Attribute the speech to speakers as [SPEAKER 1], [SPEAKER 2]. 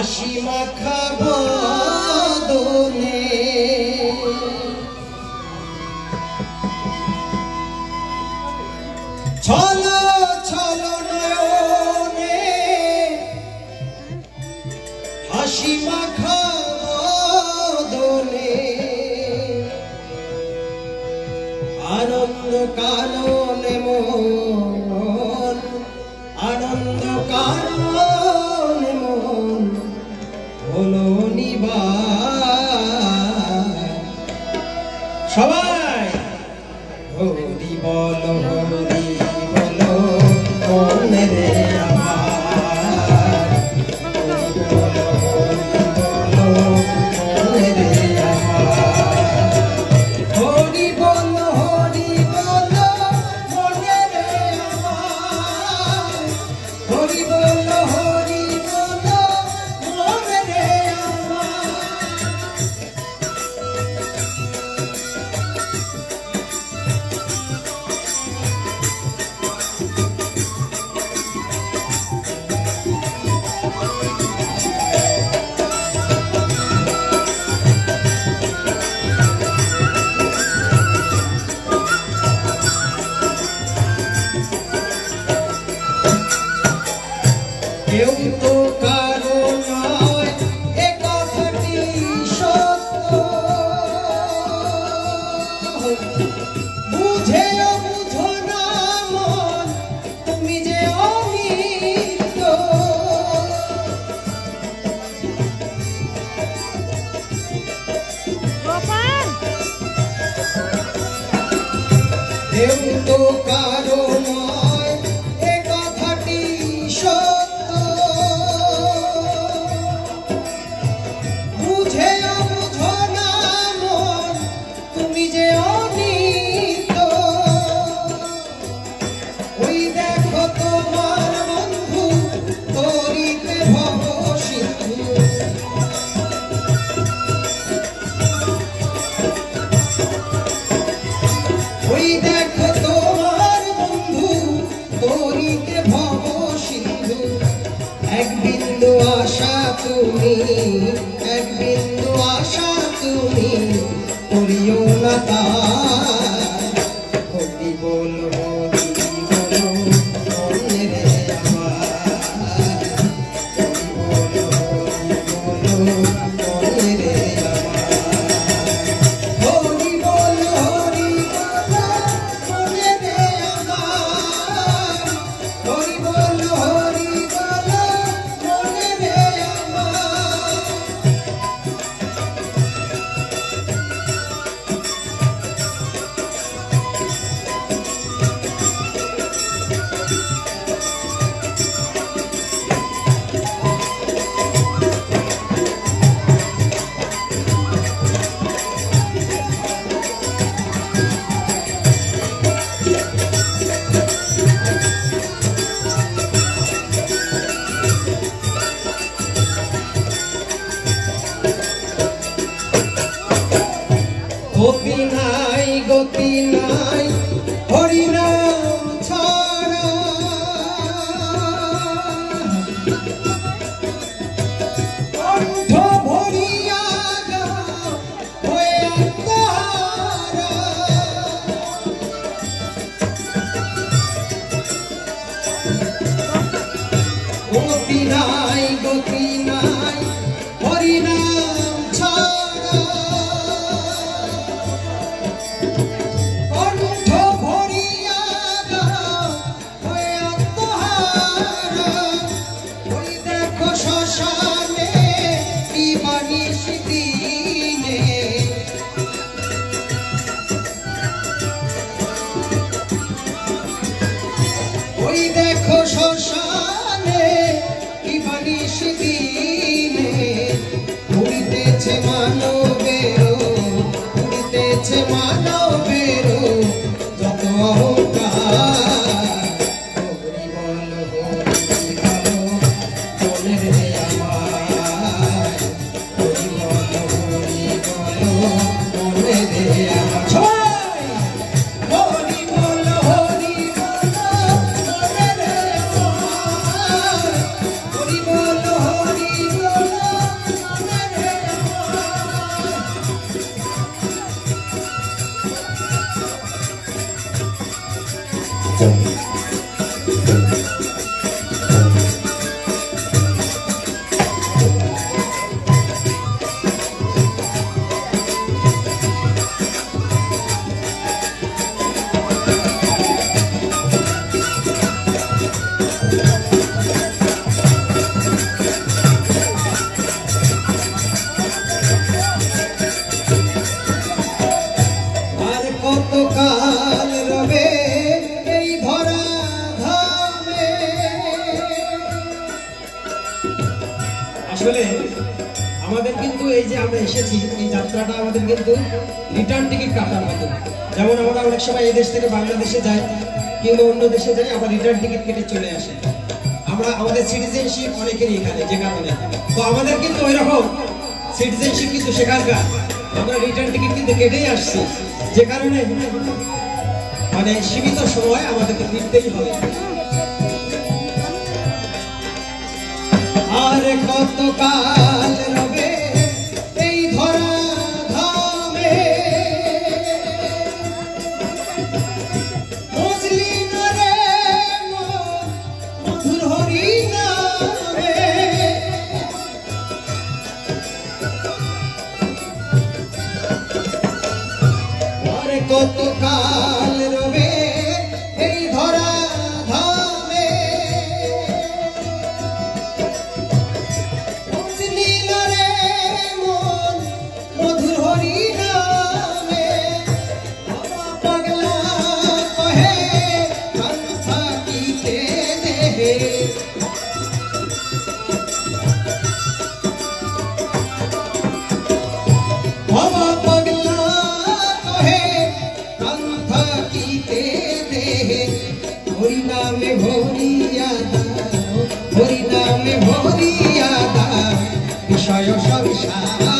[SPEAKER 1] হাসি মাখা বদনে ছলো ছলো নয়নে হাসি মাখা বদনে আনন্দ কাননে মন আনন্দ কাননে মন হলো নিবার সবাই হরি বল হরি বল মনে রে আমার হরি বল মনে রে আমার হরি বল মনে রে আমার হরি বল মনে রে আমার কেউ তো কারো নয় এ কথাটি সত্য বুঝেও বুঝো না মন তুমি যে অমিত্র কেউ তো কারো নয় এ কথাটি সত্য বুঝেও বুঝো না মন তুমি যে অনিত্য ওই দেখো তোমার বন্ধু তরিতে ভব সিন্ধু ওই দেখো তোমার বন্ধু তরিতে ভব সিন্ধু এক বিন্দু আশা তুমি এক বিন্দু আশা তুমি করিও না তার হরি বল মনে রে আমার হরি বল মনে রে আমার হরি বল মনে রে আমার হরি বল মনে রে আমার গতি নাই হরি নাম ছাড়া কণ্ঠ ভরিয়া হয়ে আত্মহারা গতি নাই হরি নাম ছাড়া ওই দেখো শ্মশানে কি বানিশ দিনে উড়িতেছে মানবেরও যত অহংকার হরি বল মনে রে আমার
[SPEAKER 2] আসলে আমাদের কিন্তু এই যে আমরা এসেছি এই যাত্রাটা আমাদের কিন্তু রিটার্ন টিকিট কাটার মতো। যেমন আমরা অনেক সময় এই দেশ থেকে বাংলাদেশে যাই কিংবা অন্য দেশে যাই, আবার রিটার্ন টিকিট কেটে চলে আসে। আমরা আমাদের সিটিজেনশিপ অনেকেরই এখানে, যে কারণে তো আমাদের কিন্তু ওই রকম সিটিজেনশিপ কিন্তু সেখানকার, আমরা রিটার্ন টিকিট কিন্তু কেটেই আসছি, যে কারণে মানে সীমিত সময় আমাদেরকে ফিরতেই হবে।
[SPEAKER 1] আর কত কাল রবে এই ধরা ধামে, বুঝলি না রে মধুর হরি নামে। আর কত কাল রবে এই ধরা ধামে, মধুর হরি নামে। পাগলা কহে কান থাকিতে দেহে, বাবা পাগলা কহে কান থাকিতে দেহে। হরি নামে ভরিয়া দাও, হরি নামে ভরিয়া দাও বিষয় সংসার।